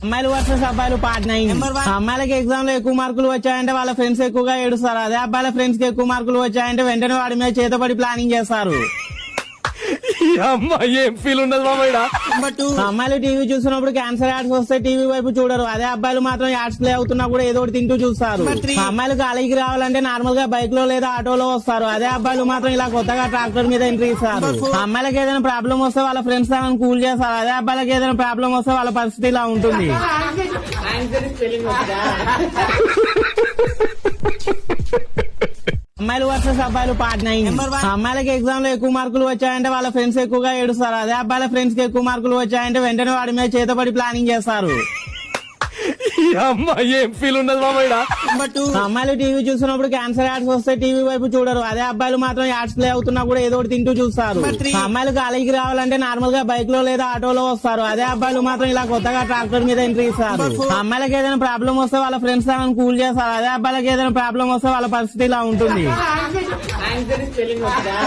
అమ్మాయిలు వర్సెస్ అబ్బాయిలు పార్ట్ 9. అమ్మాయిలకి ఎగ్జామ్ లో ఎక్కువ మార్కులు వచ్చాయంటే వాళ్ళ ఫ్రెండ్స్ ఎక్కువగా ఏడుస్తారు. అదే అబ్బాయిల ఫ్రెండ్స్ కి ఎక్కువ మార్కులు వచ్చాయంటే వెంటనే వాడి మీద చేతపడి ప్లానింగ్ చేస్తారు. ఏం ఫీల్ ఉండదు మామయ్య. అమ్మాయిలు టీవీ చూసినప్పుడు క్యాన్సర్ యాడ్స్ వస్తే టీవీ వైపు చూడరు. అదే అబ్బాయిలు మాత్రం యాడ్స్ ప్లే అవుతున్నా కూడా ఏదో ఒకటి తింటూ చూస్తారు. అమ్మాయిలు కాలేజీకి రావాలంటే నార్మల్ గా బైక్ లో లేదా ఆటోలో వస్తారు. అదే అబ్బాయిలు మాత్రం ఇలా కొత్తగా ట్రాక్టర్ మీద ఎంట్రీ ఇస్తారు. అమ్మాయిలకి ఏదైనా ప్రాబ్లం వస్తే వాళ్ళ ఫ్రెండ్స్ తనని కూల్ చేస్తారు. అదే అబ్బాయిలకి ఏదైనా ప్రాబ్లం వస్తే వాళ్ళ పరిస్థితి ఇలా ఉంటుంది. అమ్మాయిలు వర్సెస్ అబ్బాయిలు పార్ట్ 9. అమ్మాయిలకి ఎగ్జామ్ లో ఎక్కువ మార్కులు వచ్చాయంటే వాళ్ళ ఫ్రెండ్స్ ఎక్కువగా ఏడుస్తారు. అదే అబ్బాయిల ఫ్రెండ్స్ కి ఎక్కువ మార్కులు వచ్చాయంటే వెంటనే వాడి మీద చేతపడి ప్లానింగ్ చేస్తారు. ఏం ఫీల్ ఉండదు మామయ్య. అమ్మాయిలు టీవీ చూసినప్పుడు క్యాన్సర్ యాడ్స్ వస్తే టీవీ వైపు చూడరు. అదే అబ్బాయిలు మాత్రం యాడ్స్ ప్లే అవుతున్నా కూడా ఏదో ఒకటి తింటూ చూస్తారు. అమ్మాయిలు కాలేజీకి రావాలంటే నార్మల్ గా బైక్ లో లేదా ఆటోలో వస్తారు. అదే అబ్బాయిలు మాత్రం ఇలా కొత్తగా ట్రాక్టర్ మీద ఎంట్రీ ఇస్తారు. అమ్మాయిలకి ఏదైనా ప్రాబ్లం వస్తే వాళ్ళ ఫ్రెండ్స్ తనని కూల్ చేస్తారు. అదే అబ్బాయిలకి ఏదైనా ప్రాబ్లం వస్తే వాళ్ళ పరిస్థితి ఇలా ఉంటుంది.